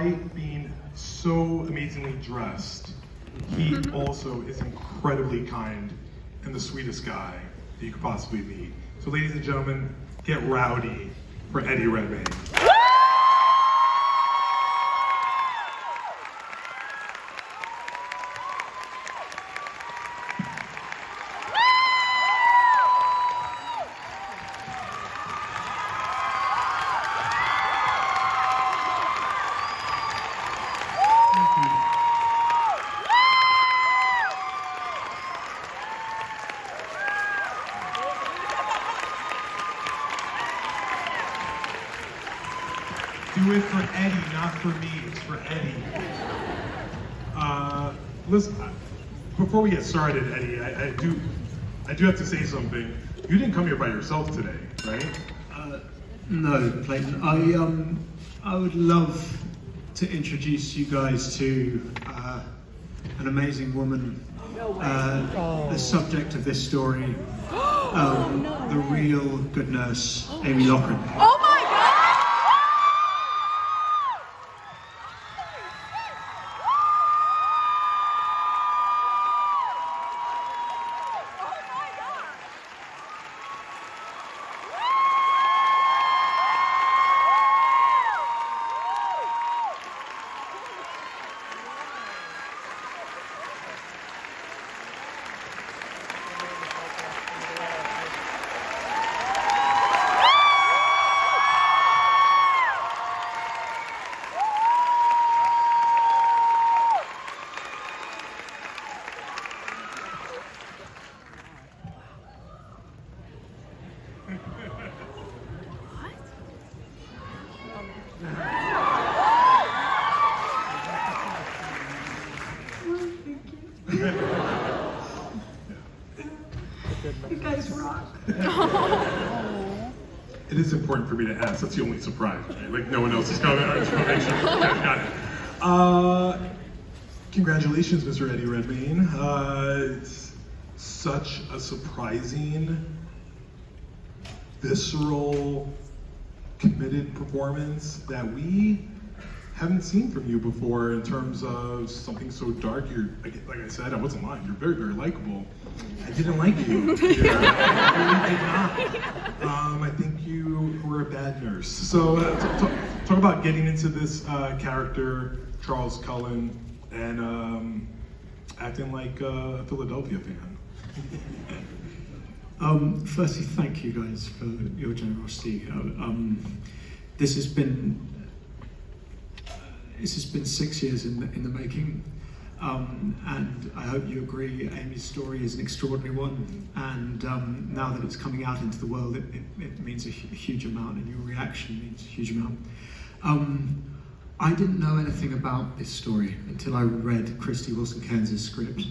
Being so amazingly dressed, he also is incredibly kind and the sweetest guy that you could possibly meet. So ladies and gentlemen, get rowdy for Eddie Redmayne. Do it for Eddie, not for me. It's for Eddie. Listen, before we get started, Eddie, I do have to say something. You didn't come here by yourself today, right? No, Clayton. I would love to introduce you guys to an amazing woman, the subject of this story, the real good nurse, Amy Loughren. Oh my God! You guys rock. It is important for me to ask. That's the only surprise, right? Like no one else is coming. I just want to make sure. Got it. Congratulations, Mr. Eddie Redmayne. It's such a surprising, visceral, committed performance that we haven't seen from you before in terms of something so dark. You're, like I said, I wasn't lying. You're very, very likable. I didn't like you. I really did not. I think you were a bad nurse. So talk about getting into this character, Charles Cullen, and acting like a Philadelphia fan. Firstly, thank you guys for your generosity. This has been 6 years in the making, and I hope you agree. Amy's story is an extraordinary one, and now that it's coming out into the world, it means a huge amount, and your reaction means a huge amount. I didn't know anything about this story until I read Christy Wilson-Cairns' script,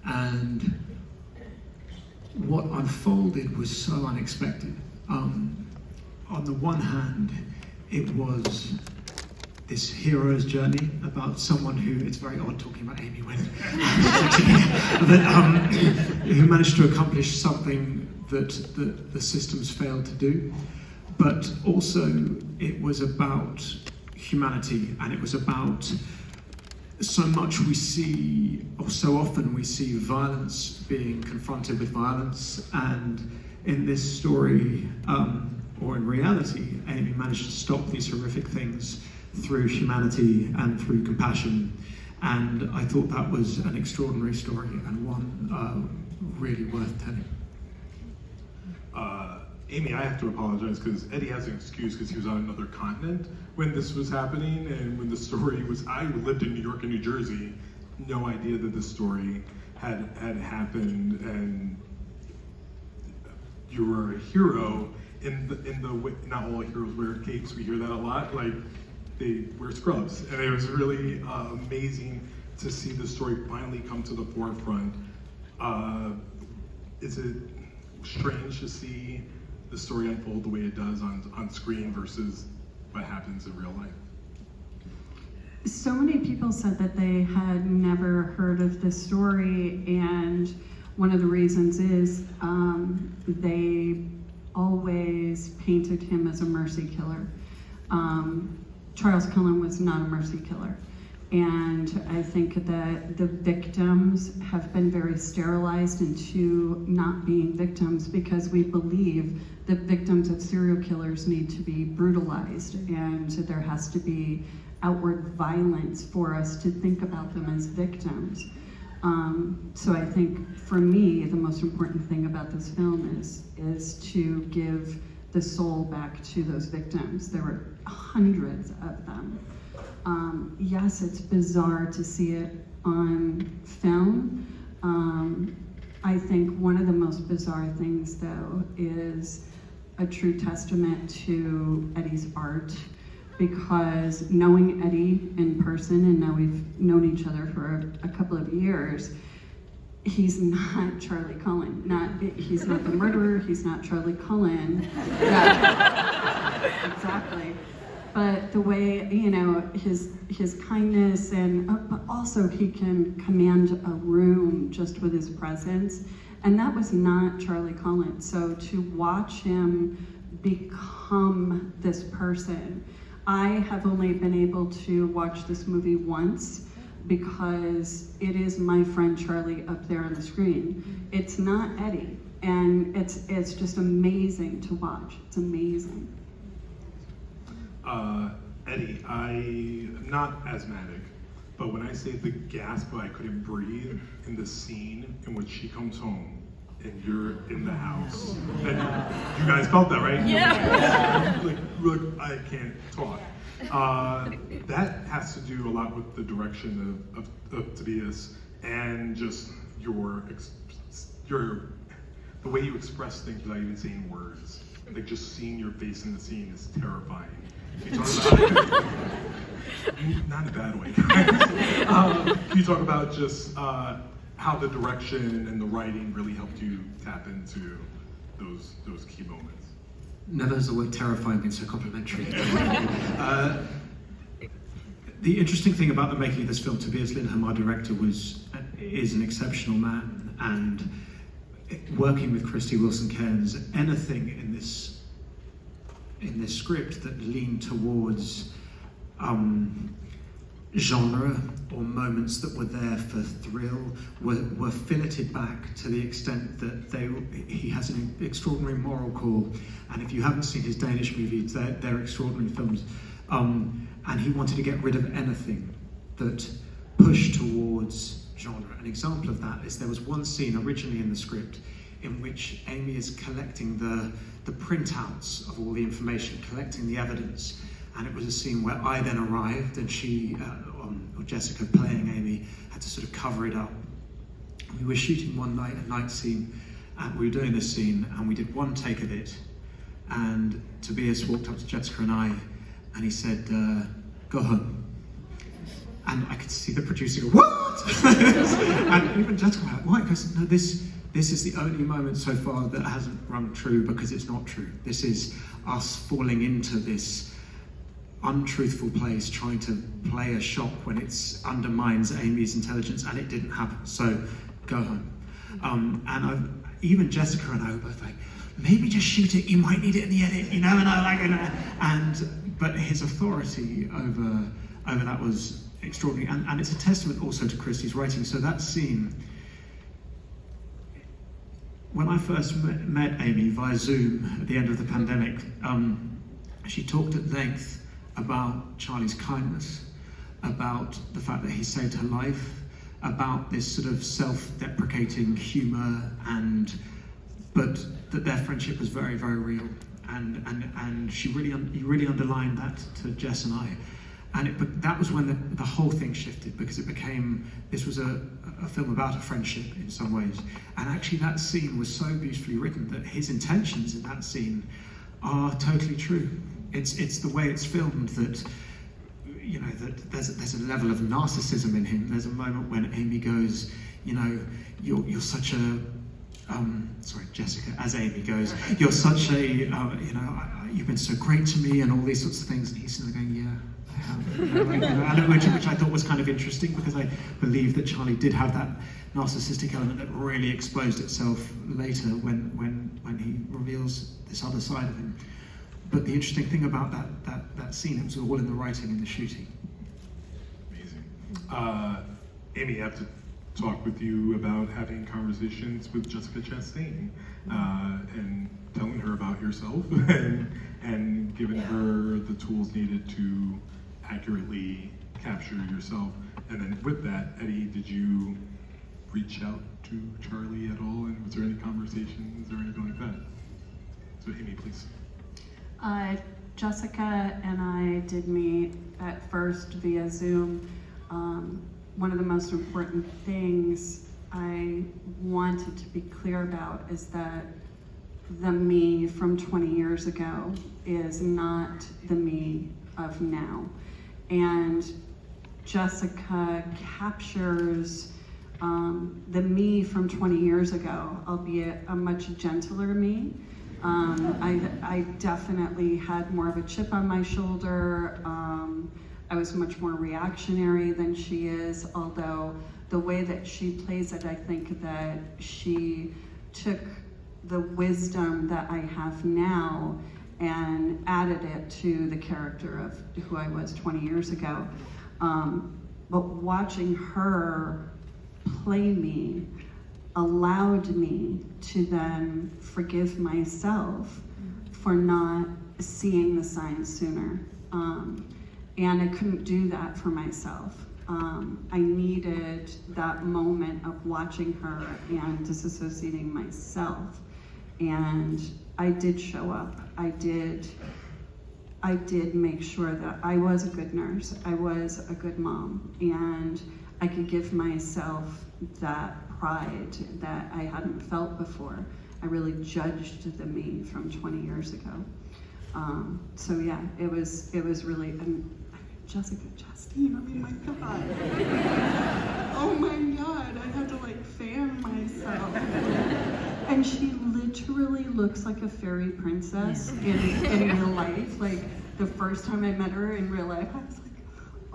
and what unfolded was so unexpected. On the one hand, it was this hero's journey about someone who, it's very odd talking about Amy when who managed to accomplish something that the systems failed to do. But also it was about humanity, and it was about so much we see, or so often we see violence being confronted with violence, and in this story, or in reality, Amy managed to stop these horrific things through humanity and through compassion, and I thought that was an extraordinary story and one really worth telling. Amy, I have to apologize because Eddie has an excuse because he was on another continent when this was happening, and when the story was, I lived in New York and New Jersey, no idea that this story had happened, and you were a hero in the way, not all heroes wear capes, we hear that a lot, like they wear scrubs, and it was really amazing to see the story finally come to the forefront. Is it strange to see the story unfold the way it does on screen versus what happens in real life? So many people said that they had never heard of this story, and one of the reasons is they always painted him as a mercy killer. Charles Cullen was not a mercy killer. And I think that the victims have been very sterilized into not being victims because we believe that victims of serial killers need to be brutalized, and there has to be outward violence for us to think about them as victims. So I think for me, the most important thing about this film is to give the soul back to those victims. There were hundreds of them. Yes, it's bizarre to see it on film. I think one of the most bizarre things, though, is a true testament to Eddie's art, because knowing Eddie in person, and now we've known each other for a couple of years, he's not Charlie Cullen. He's not the murderer, he's not Charlie Cullen. Yeah, exactly. But the way, his kindness, but also he can command a room just with his presence. And that was not Charlie Cullen. So to watch him become this person, I have only been able to watch this movie once because it is my friend Charlie up there on the screen. It's not Eddie. And it's just amazing to watch. It's amazing. Eddie, I'm not asthmatic, but when I say the gasp, I couldn't breathe in the scene in which she comes home and you're in the house. And you guys felt that, right? Yeah. Like, I can't talk. That has to do a lot with the direction of Tobias and just the way you express things without even saying words. Like, just seeing your face in the scene is terrifying. Can you talk about not in a bad way. Can you talk about just how the direction and the writing really helped you tap into those key moments? Never has the word terrifying been so complimentary. The interesting thing about the making of this film, Tobias Lindholm, our director, is an exceptional man, and working with Christy Wilson-Cairns, anything in this script that leaned towards genre or moments that were there for thrill were filleted back to the extent that he has an extraordinary moral core, and if you haven't seen his Danish movies, they're extraordinary films, and he wanted to get rid of anything that pushed towards genre. An example of that is there was one scene originally in the script in which Amy is collecting the printouts of all the information, collecting the evidence, and it was a scene where I then arrived, and she, or Jessica playing Amy, had to sort of cover it up. We were shooting one night, a night scene, and we were doing this scene, and we did one take of it, and Tobias walked up to Jessica and I, and he said, go home. And I could see the producer go, what? And even Jessica went, why? Because no, this is the only moment so far that hasn't rung true, because it's not true. This is us falling into this untruthful place, trying to play a shock when it undermines Amy's intelligence, and it didn't happen, so go home. And even Jessica and I were both like, maybe just shoot it, you might need it in the edit, but his authority over that was extraordinary, and it's a testament also to Christie's writing. So that scene, when I first met Amy via Zoom at the end of the pandemic, she talked at length about Charlie's kindness, about the fact that he saved her life, about this sort of self-deprecating humour, but that their friendship was very, very real, and she really underlined that to Jess and I. And that was when the whole thing shifted, because this was a film about a friendship in some ways. And actually that scene was so beautifully written that his intentions in that scene are totally true. It's the way it's filmed that, that there's a level of narcissism in him. There's a moment when Amy goes, you're such a, sorry, Jessica, as Amy goes, you're such a, you've been so great to me, and all these sorts of things. And he's sort of going, yeah. Which I thought was kind of interesting, because I believe that Charlie did have that narcissistic element that really exposed itself later when he reveals this other side of him. but the interesting thing about that scene, it was all in the writing and the shooting. Amazing. Amy, I have to talk with you about having conversations with Jessica Chastain and telling her about yourself and giving her the tools needed to accurately capture yourself. And then with that, Eddie, did you reach out to Charlie at all? And was there any conversations or anything like that? So Amy, please. Jessica and I did meet at first via Zoom. One of the most important things I wanted to be clear about is that the me from 20 years ago is not the me of now. And Jessica captures the me from 20 years ago, albeit a much gentler me. I definitely had more of a chip on my shoulder. I was much more reactionary than she is, although the way that she plays it, I think that she took the wisdom that I have now and added it to the character of who I was 20 years ago. But watching her play me allowed me to then forgive myself for not seeing the signs sooner. And I couldn't do that for myself. I needed that moment of watching her and disassociating myself. And I did show up. I did make sure that I was a good nurse. I was a good mom. And I could give myself that pride that I hadn't felt before. I really judged the me from 20 years ago. So yeah, it was really, Jessica Chastain, I mean, my God. Oh my God, I had to like fan myself. And she literally looks like a fairy princess in real life. Like the first time I met her in real life, I was like,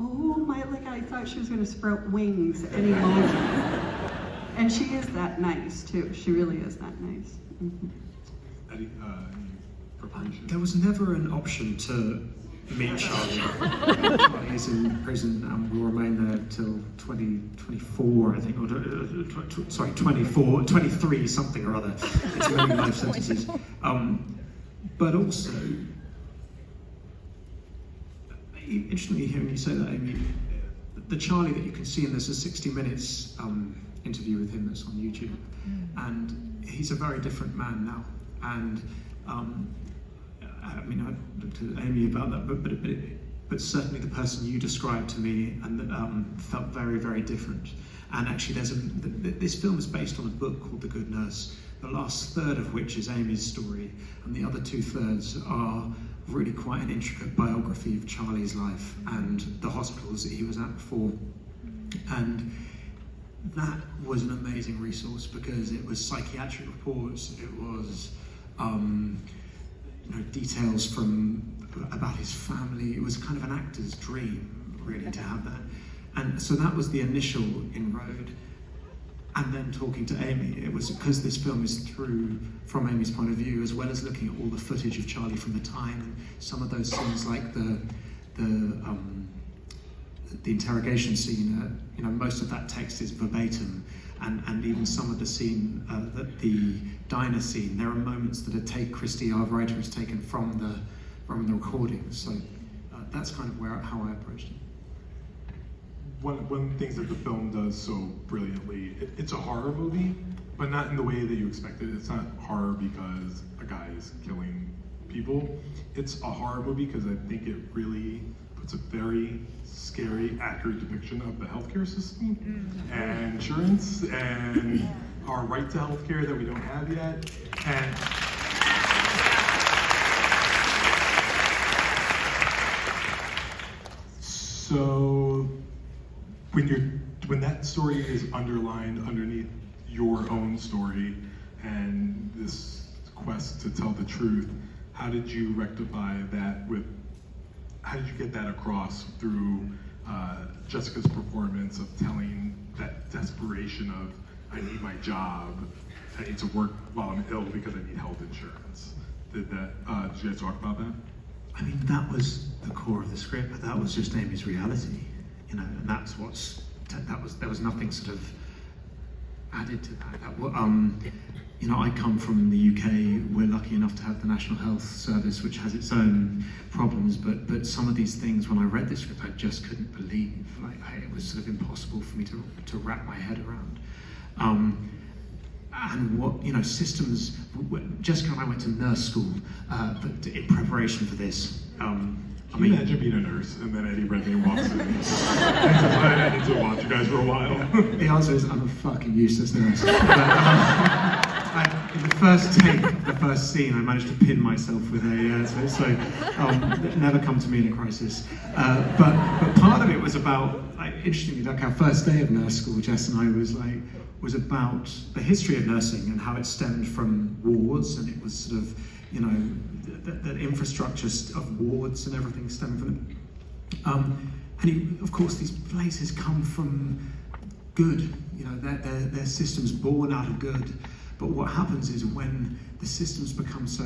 oh my, like I thought she was gonna sprout wings any moment. And she is that nice too. She really is that nice. Mm-hmm. Eddie, preparation? There was never an option to meet Charlie. Charlie's in prison and will remain there till 2024, I think, or 23, something or other. It's many life sentences. But also, interestingly, hearing you say that, Amy, the Charlie that you can see, and there's a 60 Minutes interview with him that's on YouTube, and he's a very different man now. And I mean, I looked at Amy about that, but certainly the person you described to me and felt very, very different. And actually, this film is based on a book called The Good Nurse, the last third of which is Amy's story, and the other 2/3 are really quite an intricate biography of Charlie's life and the hospitals that he was at before. And that was an amazing resource because it was psychiatric reports, it was details about his family. It was kind of an actor's dream, really, to have that. And so that was the initial inroad. And then talking to Amy, it was because this film is from Amy's point of view, as well as looking at all the footage of Charlie from the time. Some of those scenes, like the interrogation scene, most of that text is verbatim, and even some of the scene, the diner scene, there are moments that Christy, our writer, has taken from the recordings. So that's kind of how I approached it. One of the things that the film does so brilliantly, it's a horror movie, but not in the way that you expected. It's not horror because a guy is killing people. It's a horror movie because I think it really puts a very scary, accurate depiction of the healthcare system and insurance and our right to healthcare that we don't have yet. And so when that story is underlined underneath your own story and this quest to tell the truth, how did you rectify that how did you get that across through Jessica's performance of telling that desperation of, I need my job, I need to work while I'm ill because I need health insurance? Did you guys talk about that? I mean, that was the core of the script, but that was just Amy's reality, you know, and that's there was nothing sort of added to that. You know, I come from the UK. We're lucky enough to have the National Health Service, which has its own problems, but some of these things, when I read the script, I just couldn't believe. Like, it was sort of impossible for me to wrap my head around. And what, you know, systems, Jessica and I went to nurse school but in preparation for this. Can you imagine being a nurse and then Eddie Redmayne walks in and says, I need to watch you guys for a while? The answer is, I'm a fucking useless nurse. In the first take, the first scene, I managed to pin myself with never come to me in a crisis. But part of it was about, like, interestingly, like our first day of nurse school, Jess and I was about the history of nursing and how it stemmed from wards, and it was sort of, you know, the infrastructure of wards and everything stemmed from it. Of course, these places come from good, you know, they're systems born out of good. But what happens is when the systems become so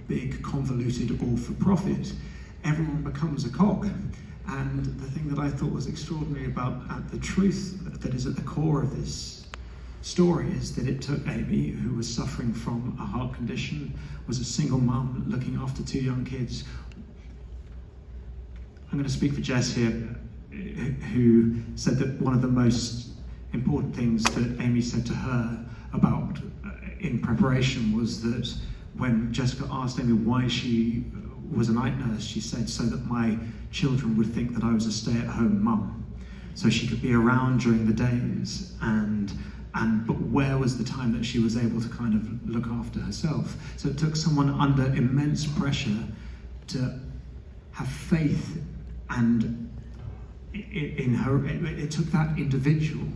big, convoluted, or for profit, everyone becomes a cog. And the thing that I thought was extraordinary about the truth that is at the core of this story is that it took Amy, who was suffering from a heart condition, was a single mum looking after 2 young kids. I'm going to speak for Jess here, who said that one of the most important things that Amy said to her about in preparation was that when Jessica asked Amy why she was a night nurse, she said, so that my children would think that I was a stay-at-home mum, so she could be around during the days, but where was the time that she was able to kind of look after herself? So it took someone under immense pressure to have faith, and in her, it took that individual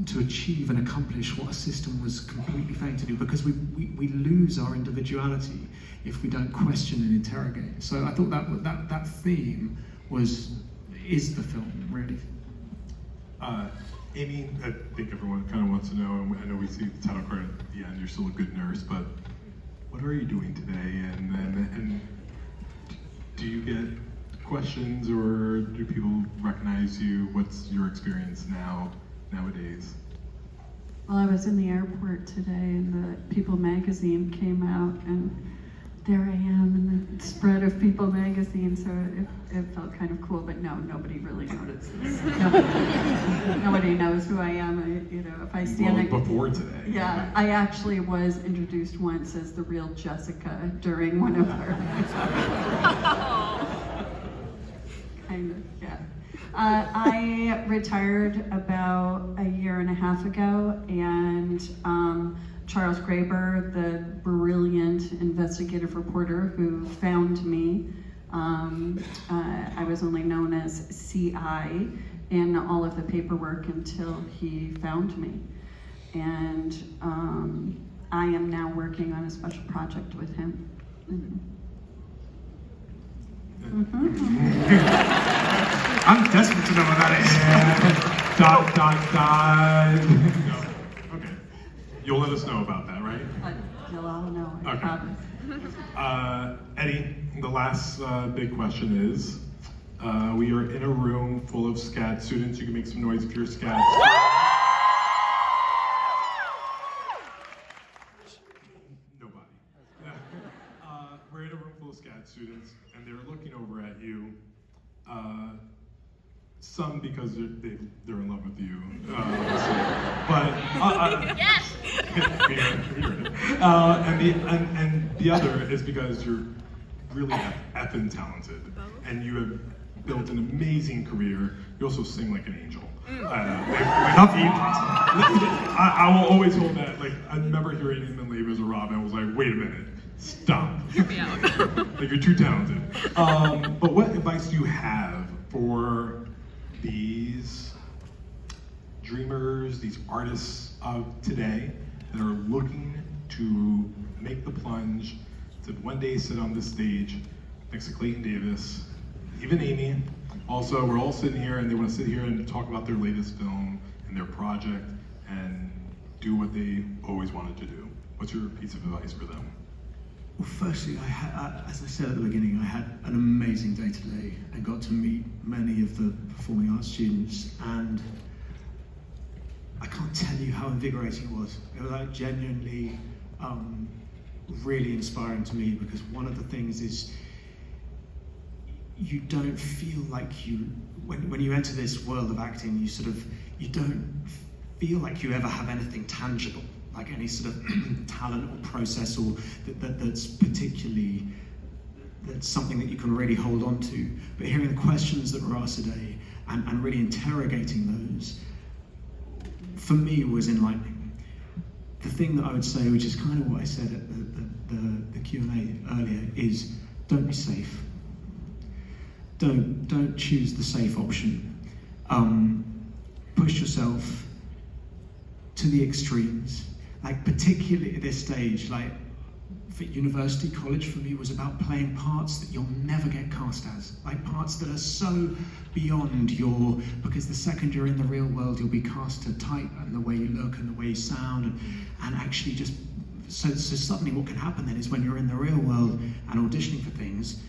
to achieve and accomplish what a system was completely failing to do, because we lose our individuality if we don't question and interrogate. So I thought that theme is the film, really. Amy, I think everyone kind of wants to know, and I know we see the title card at the end, you're still a good nurse, but what are you doing today? And do you get questions, or do people recognize you? What's your experience nowadays? Well, I was in the airport today and the People magazine came out, and there I am in the spread of People magazine, so it felt kind of cool, but no, nobody really notices. Nobody knows who I am. If I stand before today. Yeah, I actually was introduced once as the real Jessica during one of our kind of, yeah. I retired about a year and a half ago, and Charles Graber, the brilliant investigative reporter who found me, I was only known as CI in all of the paperwork until he found me. And I am now working on a special project with him. I'm desperate to know what that is. No. Okay. You'll let us know about that, right? You'll all know, I Okay. promise. Eddie, the last big question is, we are in a room full of SCAD students. You can make some noise if you're a SCAD student. Nobody. We're in a room full of SCAD students, and they're looking over at you. Some because they're in love with you, but Yes. and the other is because you're really effing talented, and you have built an amazing career. You also sing like an angel. I will always hold that. Like, I remember hearing him in Labor as a Robin. I was like, wait a minute, stop. Hear me out. Like, you're too talented. But what advice do you have for these dreamers, these artists of today that are looking to make the plunge to one day sit on this stage next to Clayton Davis, even Amy? Also, we're all sitting here and they want to sit here and talk about their latest film and their project and do what they always wanted to do. What's your piece of advice for them? Well, firstly, as I said at the beginning, I had an amazing day today and got to meet many of the performing arts students, and I can't tell you how invigorating it was. It was like genuinely really inspiring to me, because one of the things is you don't feel like when you enter this world of acting, you don't feel like you ever have anything tangible, like any sort of talent or process or that's something that you can really hold on to. But hearing the questions that were asked today and really interrogating those, for me, was enlightening. The thing that I would say, which is kind of what I said at the Q&A earlier, is don't be safe. Don't choose the safe option. Push yourself to the extremes. Like, particularly at this stage, like for university, college for me was about playing parts that you'll never get cast as. Like parts that are so beyond because the second you're in the real world, you'll be cast to type and the way you look and the way you sound, and actually just, so suddenly what can happen then is when you're in the real world and auditioning for things,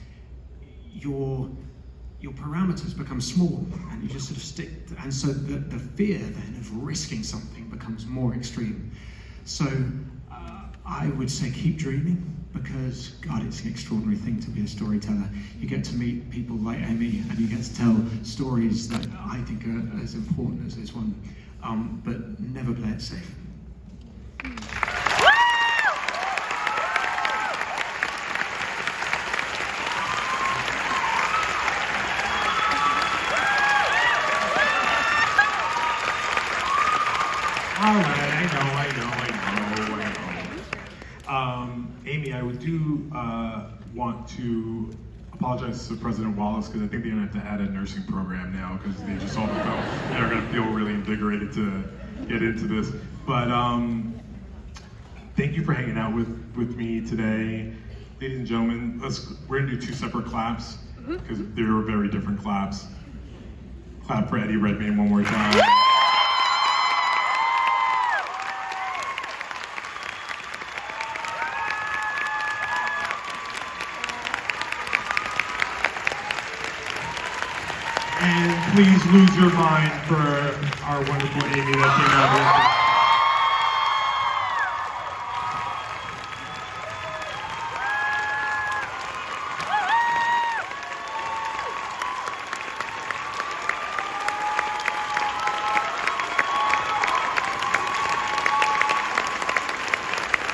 your parameters become small and you just sort of stick, and so the fear then of risking something becomes more extreme. So I would say keep dreaming, because God, it's an extraordinary thing to be a storyteller. You get to meet people like Amy and you get to tell stories that I think are as important as this one, but never play it safe. All right, I know. Amy, I would want to apologize to President Wallace, because I think they're going to have to add a nursing program now, because they just all felt they're going to feel really invigorated to get into this. But thank you for hanging out with me today. Ladies and gentlemen, we're going to do two separate claps, because they were very different claps. Clap for Eddie Redmayne one more time. And please lose your mind for our wonderful Amy that came out here.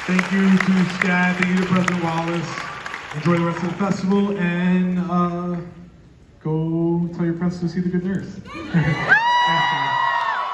Thank you to SCAD, thank you to President Wallace. Enjoy the rest of the festival, and go tell your friends to see The Good Nurse.